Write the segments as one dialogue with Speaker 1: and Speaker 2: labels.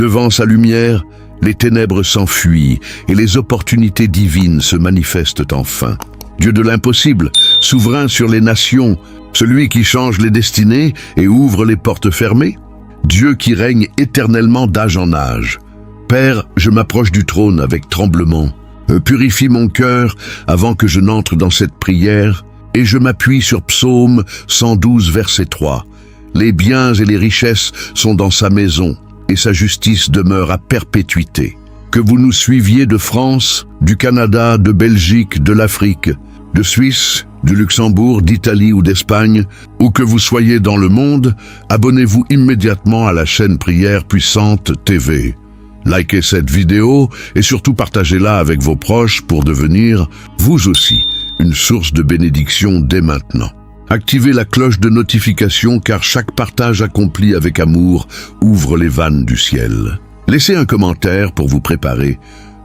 Speaker 1: Devant sa lumière, les ténèbres s'enfuient et les opportunités divines se manifestent enfin. Dieu de l'impossible, souverain sur les nations, celui qui change les destinées et ouvre les portes fermées, Dieu qui règne éternellement d'âge en âge. Père, je m'approche du trône avec tremblement. Purifie mon cœur avant que je n'entre dans cette prière, et je m'appuie sur Psaume 112, verset 3. Les biens et les richesses sont dans sa maison, et sa justice demeure à perpétuité. Que vous nous suiviez de France, du Canada, de Belgique, de l'Afrique, de Suisse, du Luxembourg, d'Italie ou d'Espagne, où que vous soyez dans le monde, abonnez-vous immédiatement à la chaîne Prière Puissante TV. Likez cette vidéo et surtout partagez-la avec vos proches pour devenir, vous aussi, une source de bénédiction dès maintenant. Activez la cloche de notification car chaque partage accompli avec amour ouvre les vannes du ciel. Laissez un commentaire pour vous préparer.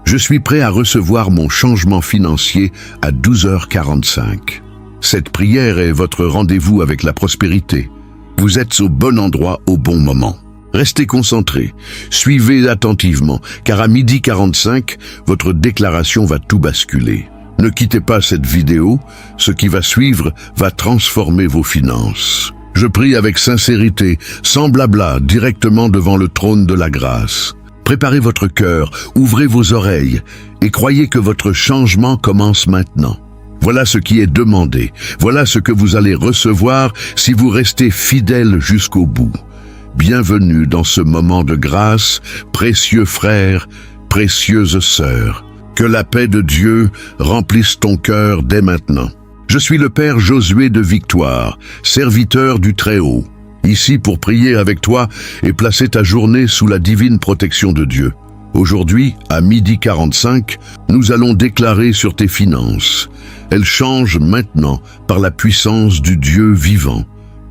Speaker 1: Je suis prêt à recevoir mon changement financier à 12h45. Cette prière est votre rendez-vous avec la prospérité. Vous êtes au bon endroit au bon moment. Restez concentrés, suivez attentivement, car à 12h45, votre déclaration va tout basculer. Ne quittez pas cette vidéo, ce qui va suivre va transformer vos finances. Je prie avec sincérité, sans blabla, directement devant le trône de la grâce. Préparez votre cœur, ouvrez vos oreilles et croyez que votre changement commence maintenant. Voilà ce qui est demandé, voilà ce que vous allez recevoir si vous restez fidèle jusqu'au bout. Bienvenue dans ce moment de grâce, précieux frères, précieuses sœurs. Que la paix de Dieu remplisse ton cœur dès maintenant. Je suis le Père Josué de Victoire, serviteur du Très-Haut, ici pour prier avec toi et placer ta journée sous la divine protection de Dieu. Aujourd'hui, à 12h45, nous allons déclarer sur tes finances. Elles changent maintenant par la puissance du Dieu vivant,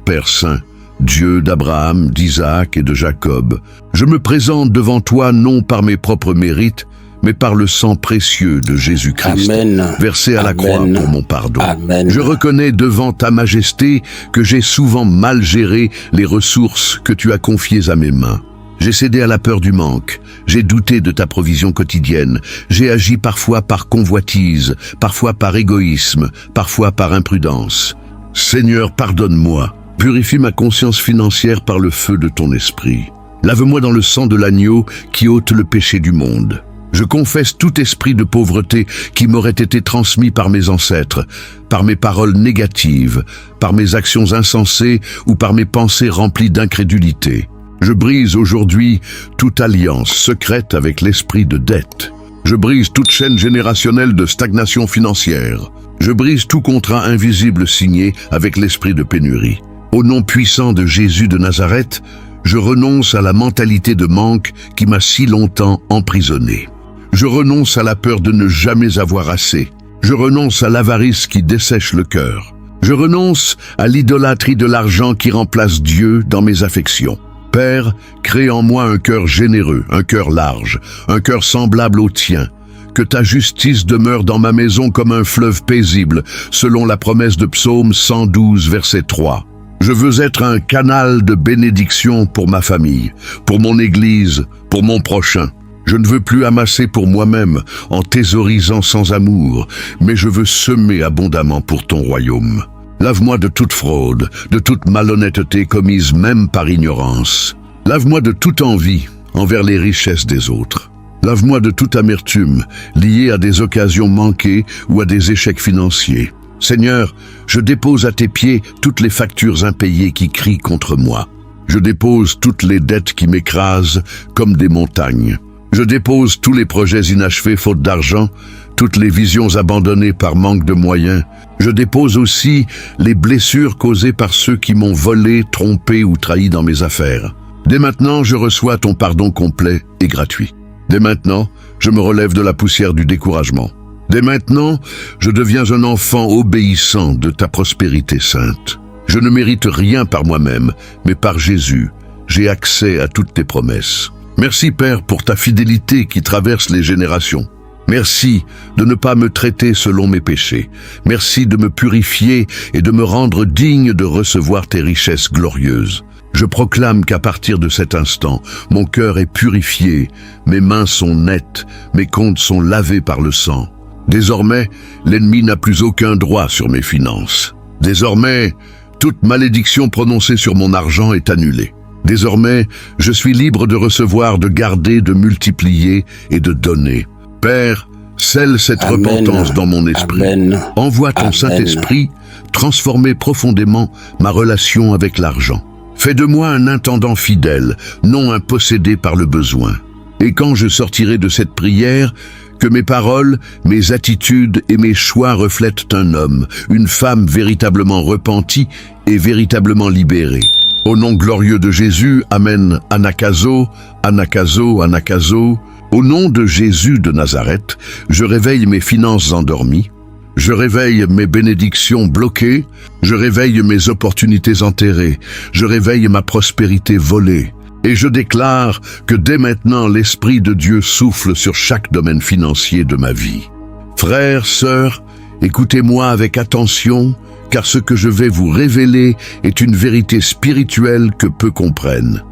Speaker 1: Père Saint, Dieu d'Abraham, d'Isaac et de Jacob. Je me présente devant toi non par mes propres mérites, mais par le sang précieux de Jésus-Christ, versé à la croix pour mon pardon. Amen. Je reconnais devant ta majesté que j'ai souvent mal géré les ressources que tu as confiées à mes mains. J'ai cédé à la peur du manque, j'ai douté de ta provision quotidienne, j'ai agi parfois par convoitise, parfois par égoïsme, parfois par imprudence. Seigneur, pardonne-moi, purifie ma conscience financière par le feu de ton esprit. Lave-moi dans le sang de l'agneau qui ôte le péché du monde. Je confesse tout esprit de pauvreté qui m'aurait été transmis par mes ancêtres, par mes paroles négatives, par mes actions insensées ou par mes pensées remplies d'incrédulité. Je brise aujourd'hui toute alliance secrète avec l'esprit de dette. Je brise toute chaîne générationnelle de stagnation financière. Je brise tout contrat invisible signé avec l'esprit de pénurie. Au nom puissant de Jésus de Nazareth, je renonce à la mentalité de manque qui m'a si longtemps emprisonné. Je renonce à la peur de ne jamais avoir assez. Je renonce à l'avarice qui dessèche le cœur. Je renonce à l'idolâtrie de l'argent qui remplace Dieu dans mes affections. Père, crée en moi un cœur généreux, un cœur large, un cœur semblable au tien. Que ta justice demeure dans ma maison comme un fleuve paisible, selon la promesse de Psaume 112, verset 3. Je veux être un canal de bénédiction pour ma famille, pour mon Église, pour mon prochain. Je ne veux plus amasser pour moi-même en thésaurisant sans amour, mais je veux semer abondamment pour ton royaume. Lave-moi de toute fraude, de toute malhonnêteté commise même par ignorance. Lave-moi de toute envie envers les richesses des autres. Lave-moi de toute amertume liée à des occasions manquées ou à des échecs financiers. Seigneur, je dépose à tes pieds toutes les factures impayées qui crient contre moi. Je dépose toutes les dettes qui m'écrasent comme des montagnes. Je dépose tous les projets inachevés faute d'argent, toutes les visions abandonnées par manque de moyens. Je dépose aussi les blessures causées par ceux qui m'ont volé, trompé ou trahi dans mes affaires. Dès maintenant, je reçois ton pardon complet et gratuit. Dès maintenant, je me relève de la poussière du découragement. Dès maintenant, je deviens un enfant obéissant de ta prospérité sainte. Je ne mérite rien par moi-même, mais par Jésus, j'ai accès à toutes tes promesses. Merci Père pour ta fidélité qui traverse les générations. Merci de ne pas me traiter selon mes péchés. Merci de me purifier et de me rendre digne de recevoir tes richesses glorieuses. Je proclame qu'à partir de cet instant, mon cœur est purifié, mes mains sont nettes, mes comptes sont lavés par le sang. Désormais, l'ennemi n'a plus aucun droit sur mes finances. Désormais, toute malédiction prononcée sur mon argent est annulée. Désormais, je suis libre de recevoir, de garder, de multiplier et de donner. Père, scelle cette repentance dans mon esprit.
Speaker 2: Amen.
Speaker 1: Envoie ton Saint-Esprit transformer profondément ma relation avec l'argent. Fais de moi un intendant fidèle, non un possédé par le besoin. Et quand je sortirai de cette prière, que mes paroles, mes attitudes et mes choix reflètent un homme, une femme véritablement repentie et véritablement libérée. Au nom glorieux de Jésus, Amen, Anakazo, Anakazo, Anakazo. Au nom de Jésus de Nazareth, je réveille mes finances endormies, je réveille mes bénédictions bloquées, je réveille mes opportunités enterrées, je réveille ma prospérité volée. Et je déclare que dès maintenant l'Esprit de Dieu souffle sur chaque domaine financier de ma vie. Frères, sœurs, écoutez-moi avec attention, car ce que je vais vous révéler est une vérité spirituelle que peu comprennent.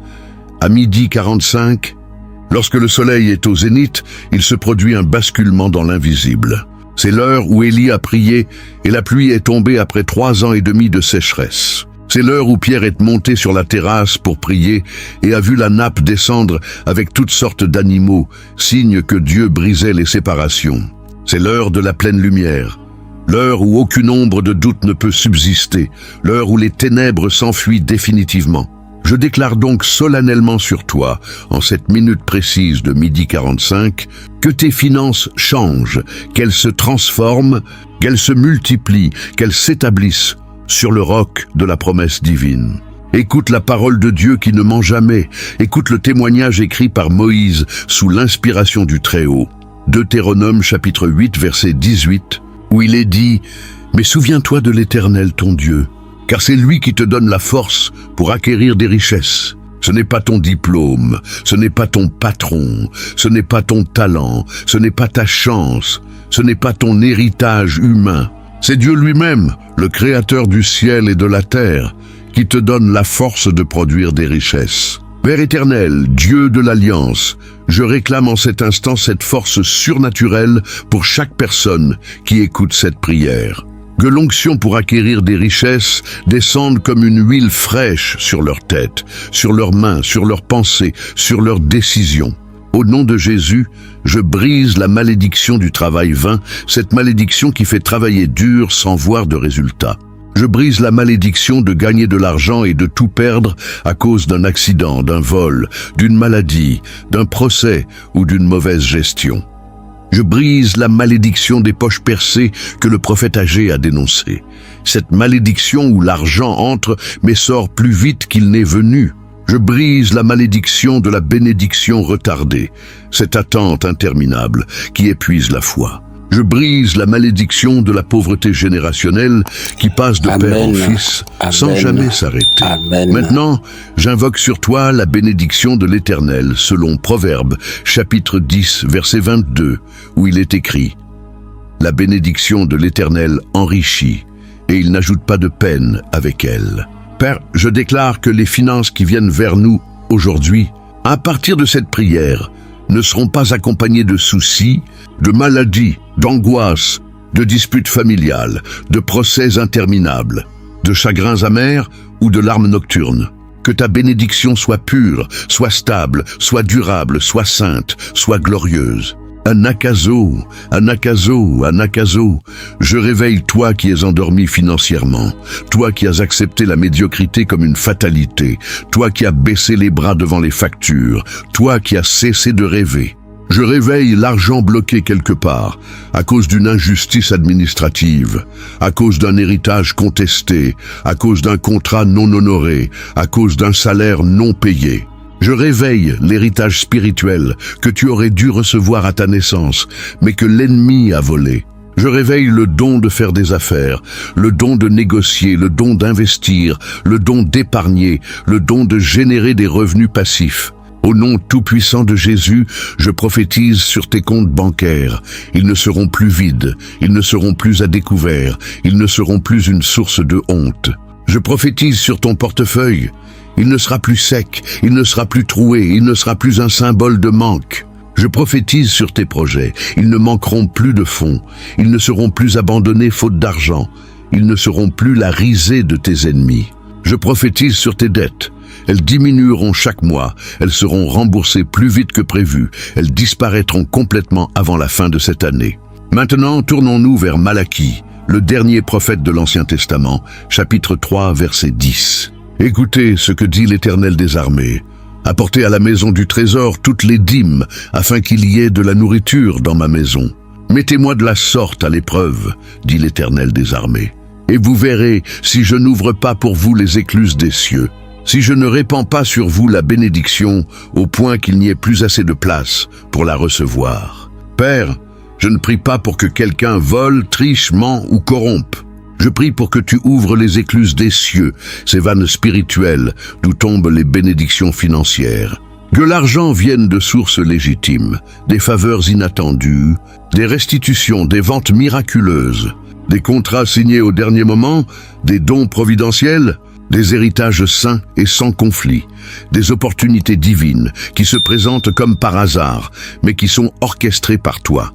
Speaker 1: À 12h45, lorsque le soleil est au zénith, il se produit un basculement dans l'invisible. C'est l'heure où Élie a prié et la pluie est tombée après 3 ans et demi de sécheresse. C'est l'heure où Pierre est monté sur la terrasse pour prier et a vu la nappe descendre avec toutes sortes d'animaux, signe que Dieu brisait les séparations. C'est l'heure de la pleine lumière, l'heure où aucune ombre de doute ne peut subsister, l'heure où les ténèbres s'enfuient définitivement. Je déclare donc solennellement sur toi, en cette minute précise de 12h45, que tes finances changent, qu'elles se transforment, qu'elles se multiplient, qu'elles s'établissent sur le roc de la promesse divine. Écoute la parole de Dieu qui ne ment jamais, écoute le témoignage écrit par Moïse sous l'inspiration du Très-Haut. Deutéronome chapitre 8 verset 18, où il est dit « Mais souviens-toi de l'Éternel ton Dieu, car c'est lui qui te donne la force pour acquérir des richesses. Ce n'est pas ton diplôme, ce n'est pas ton patron, ce n'est pas ton talent, ce n'est pas ta chance, ce n'est pas ton héritage humain. C'est Dieu lui-même, le Créateur du ciel et de la terre, qui te donne la force de produire des richesses. Père éternel, Dieu de l'Alliance, je réclame en cet instant cette force surnaturelle pour chaque personne qui écoute cette prière. Que l'onction pour acquérir des richesses descende comme une huile fraîche sur leur tête, sur leurs mains, sur leurs pensées, sur leurs décisions. Au nom de Jésus, je brise la malédiction du travail vain, cette malédiction qui fait travailler dur sans voir de résultat. Je brise la malédiction de gagner de l'argent et de tout perdre à cause d'un accident, d'un vol, d'une maladie, d'un procès ou d'une mauvaise gestion. Je brise la malédiction des poches percées que le prophète Agé a dénoncée. Cette malédiction où l'argent entre mais sort plus vite qu'il n'est venu. Je brise la malédiction de la bénédiction retardée, cette attente interminable qui épuise la foi. Je brise la malédiction de la pauvreté générationnelle qui passe de père en fils sans jamais s'arrêter. Maintenant, j'invoque sur toi la bénédiction de l'Éternel selon Proverbes, chapitre 10, verset 22, où il est écrit « La bénédiction de l'Éternel enrichit, et il n'ajoute pas de peine avec elle. » Père, je déclare que les finances qui viennent vers nous aujourd'hui, à partir de cette prière, ne seront pas accompagnées de soucis, de maladies, d'angoisses, de disputes familiales, de procès interminables, de chagrins amers ou de larmes nocturnes. Que ta bénédiction soit pure, soit stable, soit durable, soit sainte, soit glorieuse. Anakazo, Anakazo, Anakazo, je réveille toi qui es endormi financièrement, toi qui as accepté la médiocrité comme une fatalité, toi qui as baissé les bras devant les factures, toi qui as cessé de rêver. Je réveille l'argent bloqué quelque part, à cause d'une injustice administrative, à cause d'un héritage contesté, à cause d'un contrat non honoré, à cause d'un salaire non payé. Je réveille l'héritage spirituel que tu aurais dû recevoir à ta naissance, mais que l'ennemi a volé. Je réveille le don de faire des affaires, le don de négocier, le don d'investir, le don d'épargner, le don de générer des revenus passifs. Au nom tout-puissant de Jésus, je prophétise sur tes comptes bancaires. Ils ne seront plus vides, ils ne seront plus à découvert, ils ne seront plus une source de honte. Je prophétise sur ton portefeuille. Il ne sera plus sec, il ne sera plus troué, il ne sera plus un symbole de manque. Je prophétise sur tes projets, ils ne manqueront plus de fonds, ils ne seront plus abandonnés faute d'argent, ils ne seront plus la risée de tes ennemis. Je prophétise sur tes dettes, elles diminueront chaque mois, elles seront remboursées plus vite que prévu, elles disparaîtront complètement avant la fin de cette année. Maintenant, tournons-nous vers Malachie, le dernier prophète de l'Ancien Testament, chapitre 3, verset 10. Écoutez ce que dit l'Éternel des armées. Apportez à la maison du trésor toutes les dîmes, afin qu'il y ait de la nourriture dans ma maison. Mettez-moi de la sorte à l'épreuve, dit l'Éternel des armées. Et vous verrez si je n'ouvre pas pour vous les écluses des cieux, si je ne répands pas sur vous la bénédiction, au point qu'il n'y ait plus assez de place pour la recevoir. Père, je ne prie pas pour que quelqu'un vole, triche, ment ou corrompe. Je prie pour que tu ouvres les écluses des cieux, ces vannes spirituelles d'où tombent les bénédictions financières. Que l'argent vienne de sources légitimes, des faveurs inattendues, des restitutions, des ventes miraculeuses, des contrats signés au dernier moment, des dons providentiels, des héritages sains et sans conflit, des opportunités divines qui se présentent comme par hasard, mais qui sont orchestrées par toi.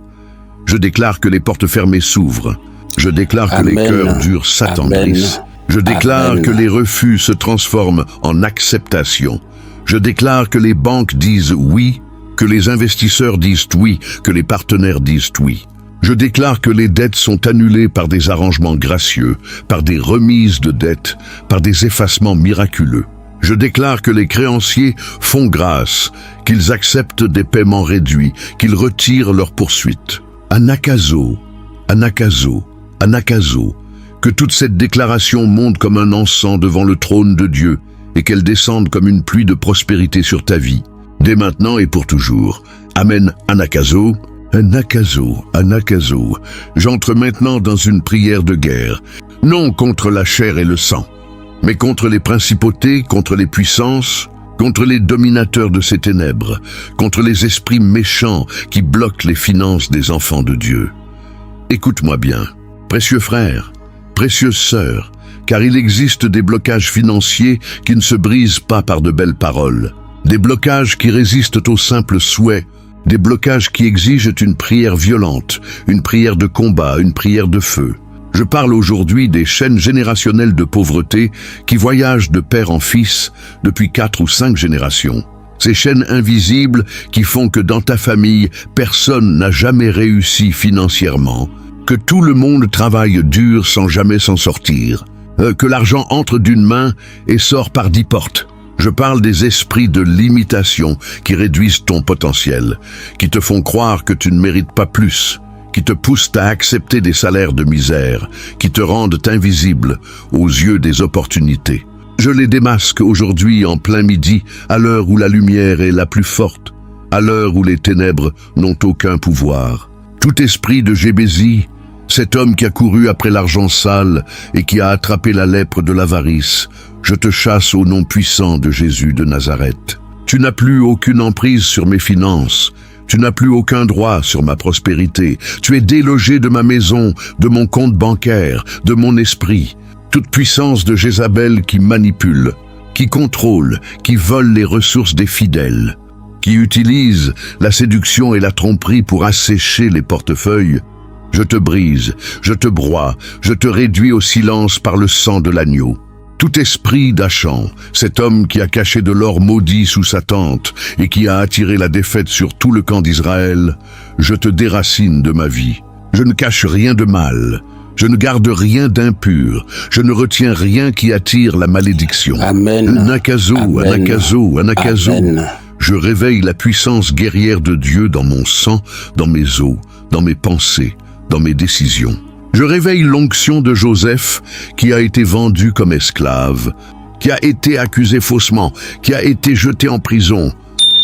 Speaker 1: Je déclare que les portes fermées s'ouvrent. Je déclare que les cœurs durs s'attendrissent. Je déclare que les refus se transforment en acceptation. Je déclare que les banques disent oui, que les investisseurs disent oui, que les partenaires disent oui. Je déclare que les dettes sont annulées par des arrangements gracieux, par des remises de dettes, par des effacements miraculeux. Je déclare que les créanciers font grâce, qu'ils acceptent des paiements réduits, qu'ils retirent leurs poursuites. Anakazo, Anakazo, Anakazo, que toute cette déclaration monte comme un encens devant le trône de Dieu et qu'elle descende comme une pluie de prospérité sur ta vie, dès maintenant et pour toujours. Amen, Anakazo. Anakazo, Anakazo. J'entre maintenant dans une prière de guerre, non contre la chair et le sang, mais contre les principautés, contre les puissances, contre les dominateurs de ces ténèbres, contre les esprits méchants qui bloquent les finances des enfants de Dieu. Écoute-moi bien, précieux frère, précieuse sœur, car il existe des blocages financiers qui ne se brisent pas par de belles paroles, des blocages qui résistent aux simples souhaits, des blocages qui exigent une prière violente, une prière de combat, une prière de feu. Je parle aujourd'hui des chaînes générationnelles de pauvreté qui voyagent de père en fils depuis 4 ou 5 générations. Ces chaînes invisibles qui font que dans ta famille, personne n'a jamais réussi financièrement, que tout le monde travaille dur sans jamais s'en sortir, que l'argent entre d'une main et sort par 10 portes. Je parle des esprits de limitation qui réduisent ton potentiel, qui te font croire que tu ne mérites pas plus, qui te poussent à accepter des salaires de misère, qui te rendent invisible aux yeux des opportunités. Je les démasque aujourd'hui en plein midi, à l'heure où la lumière est la plus forte, à l'heure où les ténèbres n'ont aucun pouvoir. Tout esprit de Jébézi, cet homme qui a couru après l'argent sale et qui a attrapé la lèpre de l'avarice, je te chasse au nom puissant de Jésus de Nazareth. Tu n'as plus aucune emprise sur mes finances. Tu n'as plus aucun droit sur ma prospérité. Tu es délogé de ma maison, de mon compte bancaire, de mon esprit. Toute puissance de Jézabel qui manipule, qui contrôle, qui vole les ressources des fidèles, qui utilise la séduction et la tromperie pour assécher les portefeuilles, je te brise, je te broie, je te réduis au silence par le sang de l'agneau. Tout esprit d'Achan, cet homme qui a caché de l'or maudit sous sa tente et qui a attiré la défaite sur tout le camp d'Israël, je te déracine de ma vie. Je ne cache rien de mal, je ne garde rien d'impur, je ne retiens rien qui attire la malédiction.
Speaker 2: Amen.
Speaker 1: Anakazo,
Speaker 2: Amen.
Speaker 1: Anakazo, Anakazo.
Speaker 2: Amen.
Speaker 1: Je réveille la puissance guerrière de Dieu dans mon sang, dans mes os, dans mes pensées, dans mes décisions. Je réveille l'onction de Joseph qui a été vendu comme esclave, qui a été accusé faussement, qui a été jeté en prison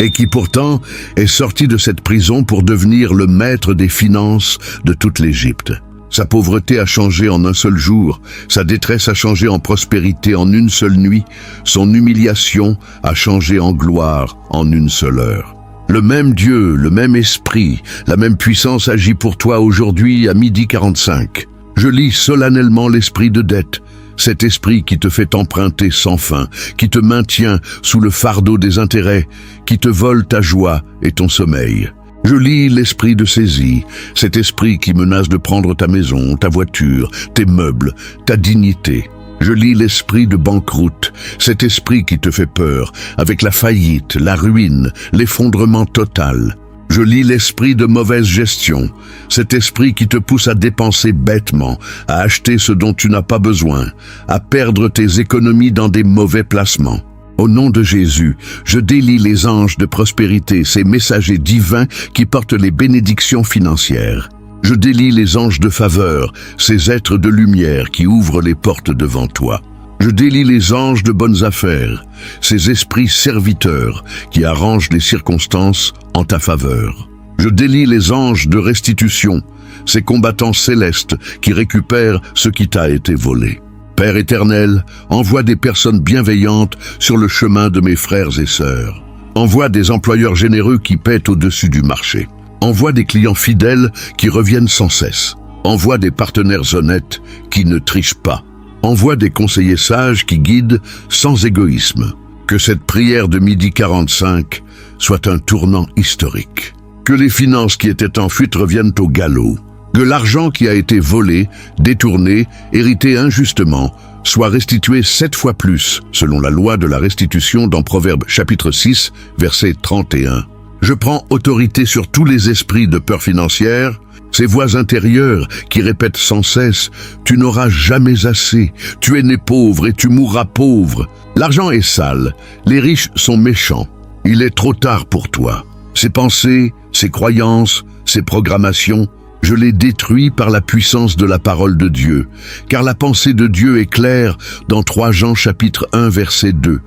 Speaker 1: et qui pourtant est sorti de cette prison pour devenir le maître des finances de toute l'Égypte. Sa pauvreté a changé en un seul jour, sa détresse a changé en prospérité en une seule nuit, son humiliation a changé en gloire en une seule heure. Le même Dieu, le même esprit, la même puissance agit pour toi aujourd'hui à 12h45. Je lis solennellement l'esprit de dette, Cet esprit qui te fait emprunter sans fin, qui te maintient sous le fardeau des intérêts, qui te vole ta joie et ton sommeil. Je lis l'esprit de saisie, cet esprit qui menace de prendre ta maison, ta voiture, tes meubles, ta dignité. Je lis l'esprit de banqueroute, cet esprit qui te fait peur, avec la faillite, la ruine, l'effondrement total. Je lis l'esprit de mauvaise gestion, cet esprit qui te pousse à dépenser bêtement, à acheter ce dont tu n'as pas besoin, à perdre tes économies dans des mauvais placements. Au nom de Jésus, je délie les anges de prospérité, ces messagers divins qui portent les bénédictions financières. Je délie les anges de faveur, ces êtres de lumière qui ouvrent les portes devant toi. Je délie les anges de bonnes affaires, ces esprits serviteurs qui arrangent les circonstances en ta faveur. Je délie les anges de restitution, ces combattants célestes qui récupèrent ce qui t'a été volé. Père éternel, envoie des personnes bienveillantes sur le chemin de mes frères et sœurs. Envoie des employeurs généreux qui paient au-dessus du marché. Envoie des clients fidèles qui reviennent sans cesse. Envoie des partenaires honnêtes qui ne trichent pas. Envoie des conseillers sages qui guident sans égoïsme. Que cette prière de midi 45 soit un tournant historique. Que les finances qui étaient en fuite reviennent au galop. Que l'argent qui a été volé, détourné, hérité injustement, soit restitué 7 fois plus, selon la loi de la restitution dans Proverbes chapitre 6, verset 31. Je prends autorité sur tous les esprits de peur financière, ces voix intérieures qui répètent sans cesse « Tu n'auras jamais assez, tu es né pauvre et tu mourras pauvre. L'argent est sale, les riches sont méchants. Il est trop tard pour toi. » Ces pensées, ces croyances, ces programmations, je les détruis par la puissance de la parole de Dieu, car la pensée de Dieu est claire dans 3 Jean chapitre 1 verset 2.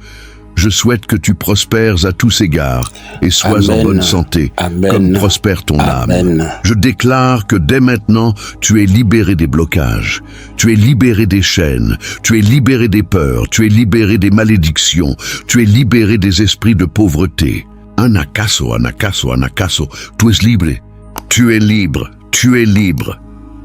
Speaker 1: Je souhaite que tu prospères à tous égards et sois en bonne santé, comme prospère ton âme. Je déclare que dès maintenant, tu es libéré des blocages, tu es libéré des chaînes, tu es libéré des peurs, tu es libéré des malédictions, tu es libéré des esprits de pauvreté. Anakaso, anakaso, anakaso, tu es libre. Tu es libre. Tu es libre.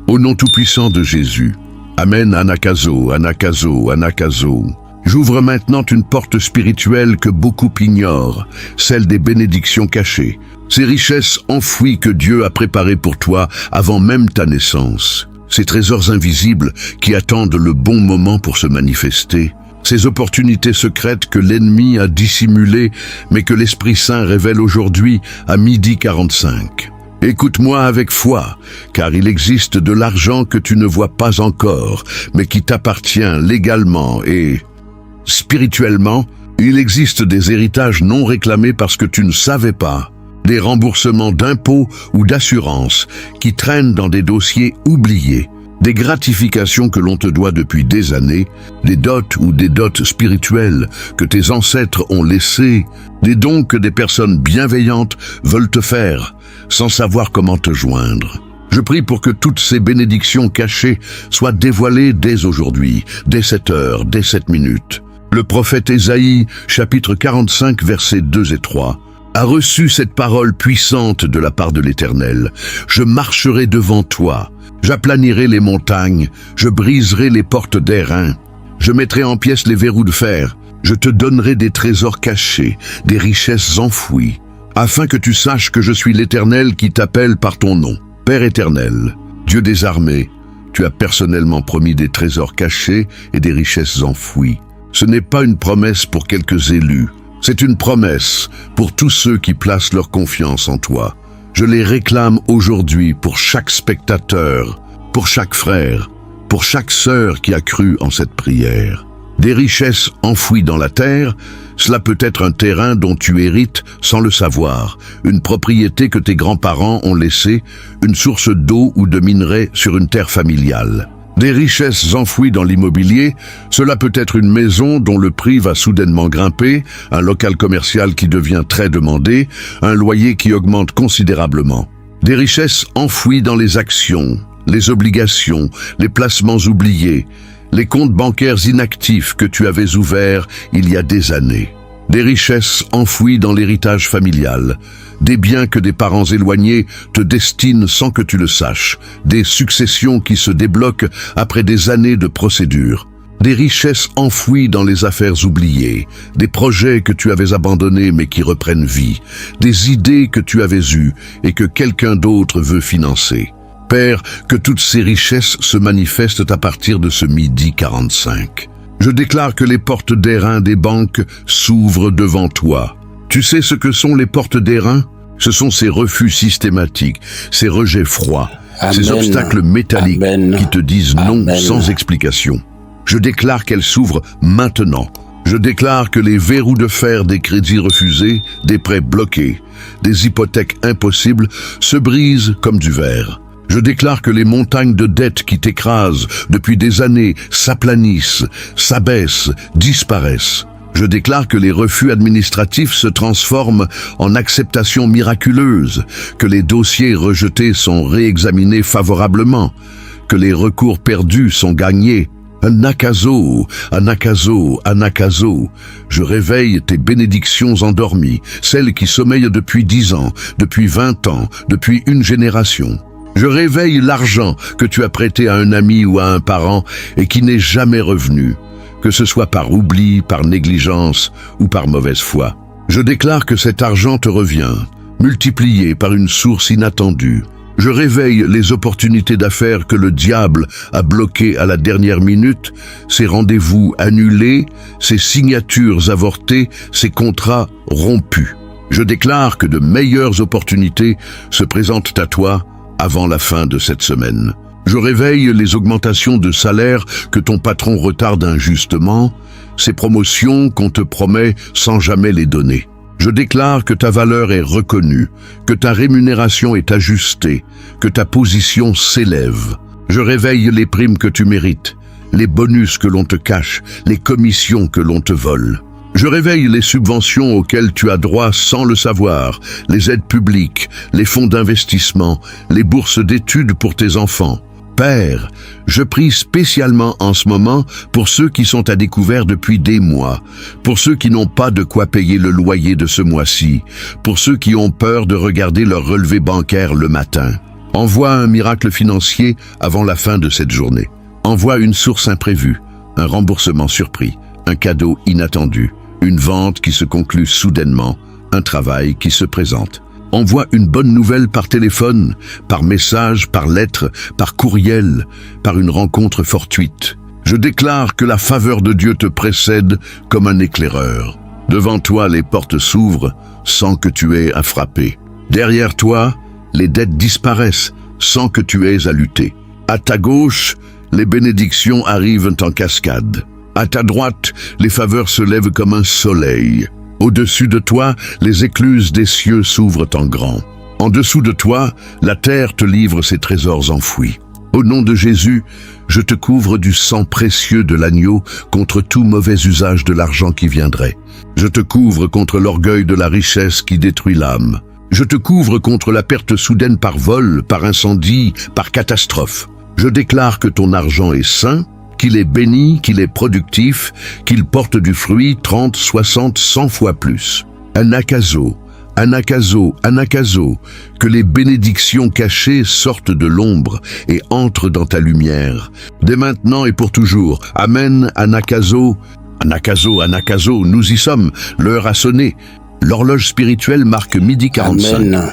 Speaker 1: Au nom tout-puissant de Jésus. Amen, anakazo, anakazo, anakazo. J'ouvre maintenant une porte spirituelle que beaucoup ignorent, celle des bénédictions cachées, ces richesses enfouies que Dieu a préparées pour toi avant même ta naissance, ces trésors invisibles qui attendent le bon moment pour se manifester, ces opportunités secrètes que l'ennemi a dissimulées, mais que l'Esprit Saint révèle aujourd'hui à midi 45. Écoute-moi avec foi, car il existe de l'argent que tu ne vois pas encore, mais qui t'appartient légalement et spirituellement. Il existe des héritages non réclamés parce que tu ne savais pas, des remboursements d'impôts ou d'assurances qui traînent dans des dossiers oubliés, des gratifications que l'on te doit depuis des années, des dots ou des dots spirituelles que tes ancêtres ont laissées, des dons que des personnes bienveillantes veulent te faire, sans savoir comment te joindre. Je prie pour que toutes ces bénédictions cachées soient dévoilées dès aujourd'hui, dès cette heure, dès cette minute. Le prophète Ésaïe, chapitre 45, versets 2 et 3, a reçu cette parole puissante de la part de l'Éternel. Je marcherai devant toi, j'aplanirai les montagnes, je briserai les portes d'airain, je mettrai en pièces les verrous de fer, je te donnerai des trésors cachés, des richesses enfouies, afin que tu saches que je suis l'Éternel qui t'appelle par ton nom. Père éternel, Dieu des armées, tu as personnellement promis des trésors cachés et des richesses enfouies. Ce n'est pas une promesse pour quelques élus, c'est une promesse pour tous ceux qui placent leur confiance en toi. Je les réclame aujourd'hui pour chaque spectateur, pour chaque frère, pour chaque sœur qui a cru en cette prière. Des richesses enfouies dans la terre, cela peut être un terrain dont tu hérites sans le savoir, une propriété que tes grands-parents ont laissée, une source d'eau ou de minerais sur une terre familiale. Des richesses enfouies dans l'immobilier, cela peut être une maison dont le prix va soudainement grimper, un local commercial qui devient très demandé, un loyer qui augmente considérablement. Des richesses enfouies dans les actions, les obligations, les placements oubliés, les comptes bancaires inactifs que tu avais ouverts il y a des années. Des richesses enfouies dans l'héritage familial, des biens que des parents éloignés te destinent sans que tu le saches, des successions qui se débloquent après des années de procédures, des richesses enfouies dans les affaires oubliées, des projets que tu avais abandonnés mais qui reprennent vie, des idées que tu avais eues et que quelqu'un d'autre veut financer. Père, que toutes ces richesses se manifestent à partir de ce midi 45. Je déclare que les portes d'airain des banques s'ouvrent devant toi. Tu sais ce que sont les portes d'airain? Ce sont ces refus systématiques, ces rejets froids, ces obstacles métalliques qui te disent non sans explication. Je déclare qu'elles s'ouvrent maintenant. Je déclare que les verrous de fer des crédits refusés, des prêts bloqués, des hypothèques impossibles se brisent comme du verre. Je déclare que les montagnes de dettes qui t'écrasent depuis des années s'aplanissent, s'abaissent, disparaissent. Je déclare que les refus administratifs se transforment en acceptations miraculeuses, que les dossiers rejetés sont réexaminés favorablement, que les recours perdus sont gagnés. Anakazo, Anakazo, Anakazo, je réveille tes bénédictions endormies, celles qui sommeillent depuis 10 ans, depuis 20 ans, depuis une génération. Je réveille l'argent que tu as prêté à un ami ou à un parent et qui n'est jamais revenu, que ce soit par oubli, par négligence ou par mauvaise foi. Je déclare que cet argent te revient, multiplié par une source inattendue. Je réveille les opportunités d'affaires que le diable a bloquées à la dernière minute, ces rendez-vous annulés, ces signatures avortées, ces contrats rompus. Je déclare que de meilleures opportunités se présentent à toi avant la fin de cette semaine. Je réveille les augmentations de salaire que ton patron retarde injustement, ces promotions qu'on te promet sans jamais les donner. Je déclare que ta valeur est reconnue, que ta rémunération est ajustée, que ta position s'élève. Je réveille les primes que tu mérites, les bonus que l'on te cache, les commissions que l'on te vole. Je réveille les subventions auxquelles tu as droit sans le savoir, les aides publiques, les fonds d'investissement, les bourses d'études pour tes enfants. Père, je prie spécialement en ce moment pour ceux qui sont à découvert depuis des mois, pour ceux qui n'ont pas de quoi payer le loyer de ce mois-ci, pour ceux qui ont peur de regarder leur relevé bancaire le matin. Envoie un miracle financier avant la fin de cette journée. Envoie une source imprévue, un remboursement surpris, un cadeau inattendu, une vente qui se conclut soudainement, un travail qui se présente. Envoie une bonne nouvelle par téléphone, par message, par lettre, par courriel, par une rencontre fortuite. Je déclare que la faveur de Dieu te précède comme un éclaireur. Devant toi, les portes s'ouvrent sans que tu aies à frapper. Derrière toi, les dettes disparaissent sans que tu aies à lutter. À ta gauche, les bénédictions arrivent en cascade. À ta droite, les faveurs se lèvent comme un soleil. Au-dessus de toi, les écluses des cieux s'ouvrent en grand. En dessous de toi, la terre te livre ses trésors enfouis. Au nom de Jésus, je te couvre du sang précieux de l'agneau contre tout mauvais usage de l'argent qui viendrait. Je te couvre contre l'orgueil de la richesse qui détruit l'âme. Je te couvre contre la perte soudaine par vol, par incendie, par catastrophe. Je déclare que ton argent est sain, qu'il est béni, qu'il est productif, qu'il porte du fruit 30, 60, 100 fois plus. Anakazo, Anakazo, Anakazo, que les bénédictions cachées sortent de l'ombre et entrent dans ta lumière. Dès maintenant et pour toujours. Amen, Anakazo, Anakazo, Anakazo, nous y sommes, l'heure a sonné. L'horloge spirituelle marque midi 45. Amen.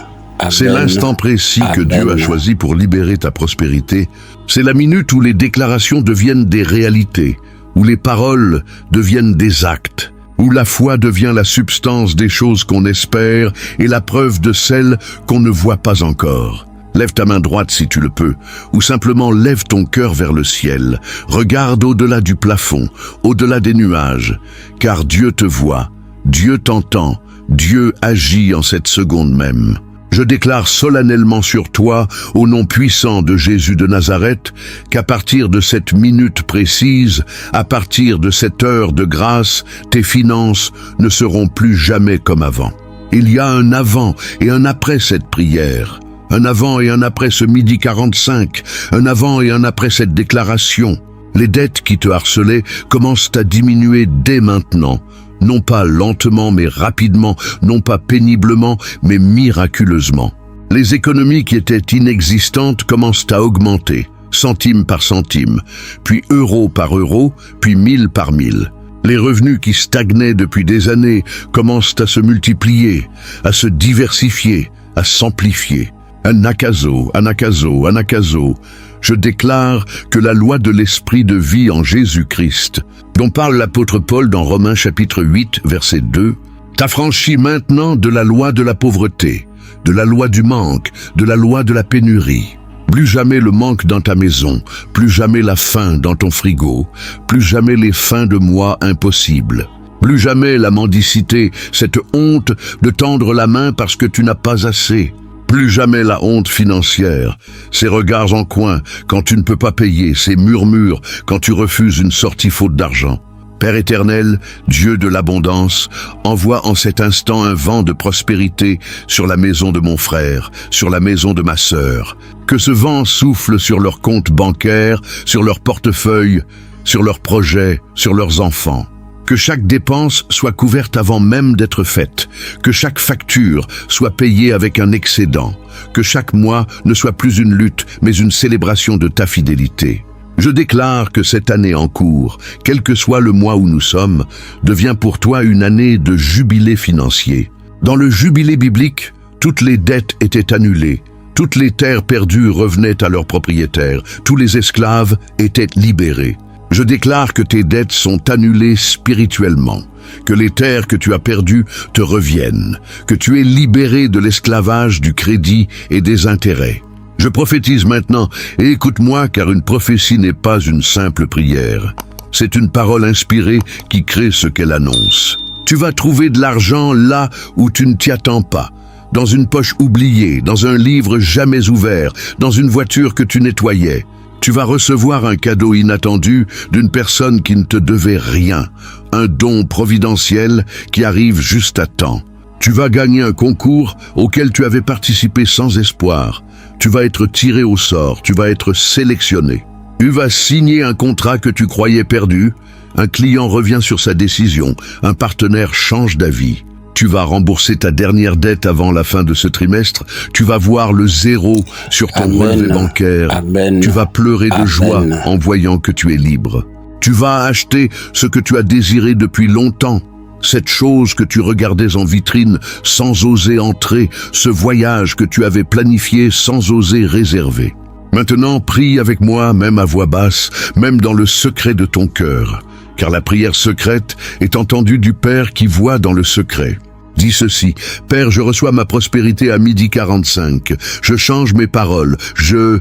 Speaker 1: C'est l'instant précis que Dieu a choisi pour libérer ta prospérité. C'est la minute où les déclarations deviennent des réalités, où les paroles deviennent des actes, où la foi devient la substance des choses qu'on espère et la preuve de celles qu'on ne voit pas encore. Lève ta main droite si tu le peux, ou simplement lève ton cœur vers le ciel. Regarde au-delà du plafond, au-delà des nuages, car Dieu te voit, Dieu t'entend, Dieu agit en cette seconde même. Je déclare solennellement sur toi, au nom puissant de Jésus de Nazareth, qu'à partir de cette minute précise, à partir de cette heure de grâce, tes finances ne seront plus jamais comme avant. Il y a un avant et un après cette prière, un avant et un après ce midi 45, un avant et un après cette déclaration. Les dettes qui te harcelaient commencent à diminuer dès maintenant. Non pas lentement mais rapidement, non pas péniblement mais miraculeusement. Les économies qui étaient inexistantes commencent à augmenter. centime par centime, puis euro par euro, puis mille par mille. Les revenus qui stagnaient depuis des années commencent à se multiplier, à se diversifier, à s'amplifier. Anakazo, anakazo, anakazo. Je déclare que la loi de l'esprit de vie en Jésus-Christ, dont parle l'apôtre Paul dans Romains chapitre 8, verset 2, t'affranchit maintenant de la loi de la pauvreté, de la loi du manque, de la loi de la pénurie. Plus jamais le manque dans ta maison, plus jamais la faim dans ton frigo, plus jamais les fins de mois impossibles. Plus jamais la mendicité, cette honte de tendre la main parce que tu n'as pas assez. Plus jamais la honte financière, ces regards en coin quand tu ne peux pas payer, ces murmures quand tu refuses une sortie faute d'argent. Père éternel, Dieu de l'abondance, envoie en cet instant un vent de prospérité sur la maison de mon frère, sur la maison de ma sœur. Que ce vent souffle sur leurs comptes bancaires, sur leurs portefeuilles, sur leurs projets, sur leurs enfants. Que chaque dépense soit couverte avant même d'être faite, que chaque facture soit payée avec un excédent, que chaque mois ne soit plus une lutte, mais une célébration de ta fidélité. Je déclare que cette année en cours, quel que soit le mois où nous sommes, devient pour toi une année de jubilé financier. Dans le jubilé biblique, toutes les dettes étaient annulées, toutes les terres perdues revenaient à leurs propriétaires, tous les esclaves étaient libérés. Je déclare que tes dettes sont annulées spirituellement, que les terres que tu as perdues te reviennent, que tu es libéré de l'esclavage, du crédit et des intérêts. Je prophétise maintenant, et écoute-moi car une prophétie n'est pas une simple prière. C'est une parole inspirée qui crée ce qu'elle annonce. Tu vas trouver de l'argent là où tu ne t'y attends pas, dans une poche oubliée, dans un livre jamais ouvert, dans une voiture que tu nettoyais. Tu vas recevoir un cadeau inattendu d'une personne qui ne te devait rien, un don providentiel qui arrive juste à temps. Tu vas gagner un concours auquel tu avais participé sans espoir. Tu vas être tiré au sort, tu vas être sélectionné. Tu vas signer un contrat que tu croyais perdu. Un client revient sur sa décision, un partenaire change d'avis. Tu vas rembourser ta dernière dette avant la fin de ce trimestre. Tu vas voir le zéro sur ton relevé bancaire.
Speaker 2: Amen.
Speaker 1: Tu vas pleurer de joie en voyant que tu es libre. Tu vas acheter ce que tu as désiré depuis longtemps. Cette chose que tu regardais en vitrine sans oser entrer, ce voyage que tu avais planifié sans oser réserver. Maintenant, prie avec moi, même à voix basse, même dans le secret de ton cœur. Car la prière secrète est entendue du Père qui voit dans le secret. Dis ceci, Père, je reçois ma prospérité à 12h45. Je change mes paroles. Je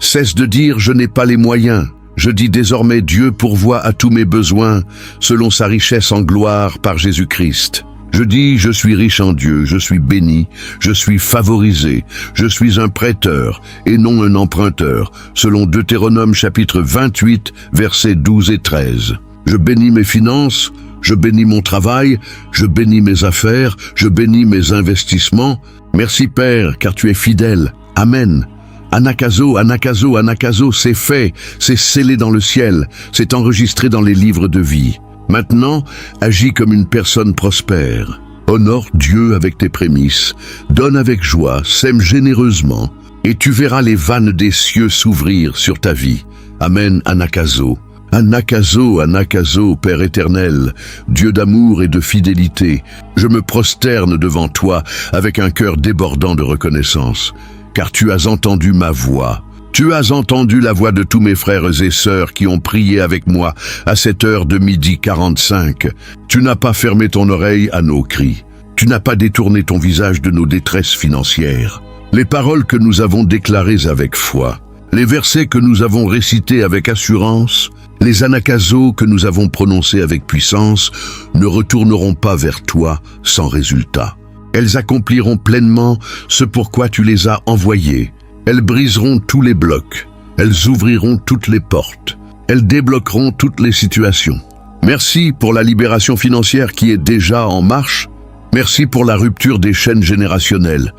Speaker 1: cesse de dire je n'ai pas les moyens. Je dis désormais Dieu pourvoit à tous mes besoins selon sa richesse en gloire par Jésus-Christ. Je dis je suis riche en Dieu, je suis béni, je suis favorisé, je suis un prêteur et non un emprunteur, selon Deutéronome chapitre 28, versets 12 et 13. Je bénis mes finances, je bénis mon travail, je bénis mes affaires, je bénis mes investissements. Merci Père, car tu es fidèle. Amen. Anakazo, anakazo, anakazo, c'est fait, c'est scellé dans le ciel, c'est enregistré dans les livres de vie. Maintenant, agis comme une personne prospère. Honore Dieu avec tes prémices, donne avec joie, sème généreusement, et tu verras les vannes des cieux s'ouvrir sur ta vie. Amen, anakazo. Anakazo, anakazo, Père éternel, Dieu d'amour et de fidélité, je me prosterne devant toi avec un cœur débordant de reconnaissance, car tu as entendu ma voix. Tu as entendu la voix de tous mes frères et sœurs qui ont prié avec moi à cette heure de 12h45. Tu n'as pas fermé ton oreille à nos cris. Tu n'as pas détourné ton visage de nos détresses financières. Les paroles que nous avons déclarées avec foi, les versets que nous avons récités avec assurance, les anakazos que nous avons prononcés avec puissance ne retourneront pas vers toi sans résultat. Elles accompliront pleinement ce pourquoi tu les as envoyées. Elles briseront tous les blocs. Elles ouvriront toutes les portes. Elles débloqueront toutes les situations. Merci pour la libération financière qui est déjà en marche. Merci pour la rupture des chaînes générationnelles.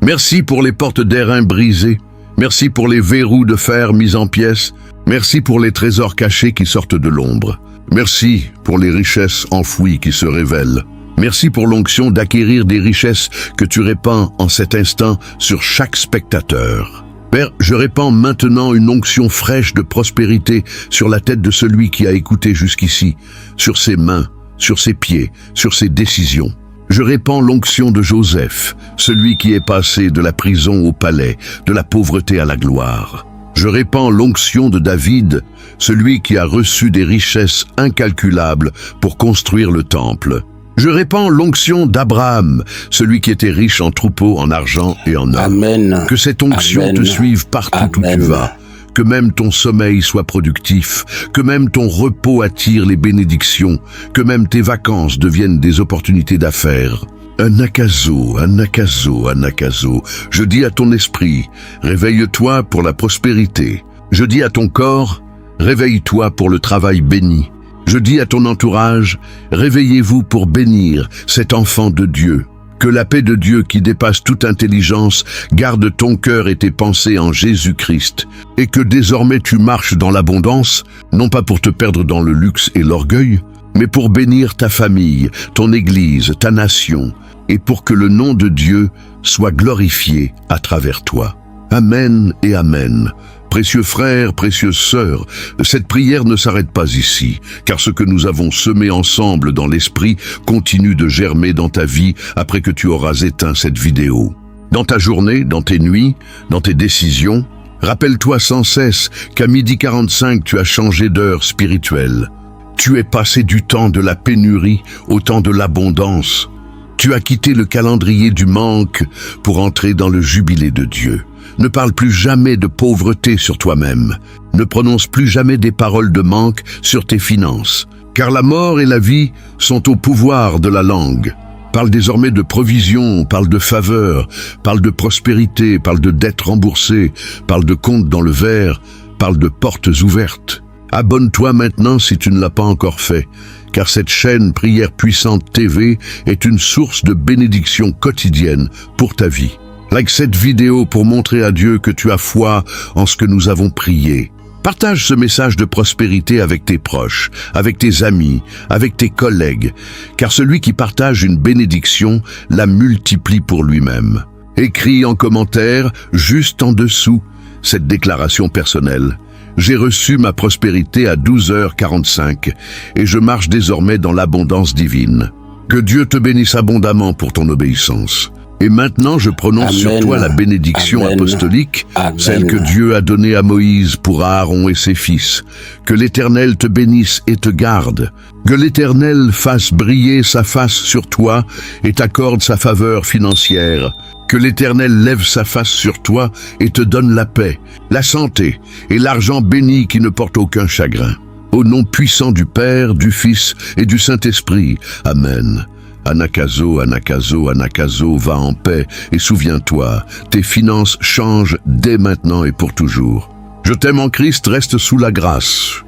Speaker 1: Merci pour les portes d'airain brisées. Merci pour les verrous de fer mis en pièces. Merci pour les trésors cachés qui sortent de l'ombre. Merci pour les richesses enfouies qui se révèlent. Merci pour l'onction d'acquérir des richesses que tu répands en cet instant sur chaque spectateur. Père, je répands maintenant une onction fraîche de prospérité sur la tête de celui qui a écouté jusqu'ici, sur ses mains, sur ses pieds, sur ses décisions. Je répands l'onction de Joseph, celui qui est passé de la prison au palais, de la pauvreté à la gloire. Je répands l'onction de David, celui qui a reçu des richesses incalculables pour construire le temple. Je répands l'onction d'Abraham, celui qui était riche en troupeaux, en argent et en or.
Speaker 2: Amen.
Speaker 1: Que cette onction
Speaker 2: Amen.
Speaker 1: te suive partout où tu vas. Que même ton sommeil soit productif, que même ton repos attire les bénédictions, que même tes vacances deviennent des opportunités d'affaires. Anakazo, Anakazo, Anakazo. Je dis à ton esprit, réveille-toi pour la prospérité. Je dis à ton corps, réveille-toi pour le travail béni. Je dis à ton entourage, réveillez-vous pour bénir cet enfant de Dieu. Que la paix de Dieu qui dépasse toute intelligence garde ton cœur et tes pensées en Jésus-Christ, et que désormais tu marches dans l'abondance, non pas pour te perdre dans le luxe et l'orgueil, mais pour bénir ta famille, ton église, ta nation, et pour que le nom de Dieu soit glorifié à travers toi. Amen et Amen. Précieux frères, précieuses sœurs, cette prière ne s'arrête pas ici, car ce que nous avons semé ensemble dans l'esprit continue de germer dans ta vie après que tu auras éteint cette vidéo. Dans ta journée, dans tes nuits, dans tes décisions, rappelle-toi sans cesse qu'à 12h45 tu as changé d'heure spirituelle. Tu es passé du temps de la pénurie au temps de l'abondance. Tu as quitté le calendrier du manque pour entrer dans le jubilé de Dieu. Ne parle plus jamais de pauvreté sur toi-même. Ne prononce plus jamais des paroles de manque sur tes finances. Car la mort et la vie sont au pouvoir de la langue. Parle désormais de provision, parle de faveur, parle de prospérité, parle de dettes remboursées, parle de comptes dans le vert, parle de portes ouvertes. Abonne-toi maintenant si tu ne l'as pas encore fait, car cette chaîne Prière Puissante TV est une source de bénédiction quotidienne pour ta vie. Like cette vidéo pour montrer à Dieu que tu as foi en ce que nous avons prié. Partage ce message de prospérité avec tes proches, avec tes amis, avec tes collègues, car celui qui partage une bénédiction la multiplie pour lui-même. Écris en commentaire, juste en dessous, cette déclaration personnelle. J'ai reçu ma prospérité à 12h45 et je marche désormais dans l'abondance divine. Que Dieu te bénisse abondamment pour ton obéissance. Et maintenant, je prononce sur toi la bénédiction apostolique, celle que Dieu a donnée à Moïse pour Aaron et ses fils. Que l'Éternel te bénisse et te garde. Que l'Éternel fasse briller sa face sur toi et t'accorde sa faveur financière. Que l'Éternel lève sa face sur toi et te donne la paix, la santé et l'argent béni qui ne porte aucun chagrin. Au nom puissant du Père, du Fils et du Saint-Esprit. Amen. Anakazo, Anakazo, Anakazo, va en paix et souviens-toi, tes finances changent dès maintenant et pour toujours. Je t'aime en Christ, reste sous la grâce.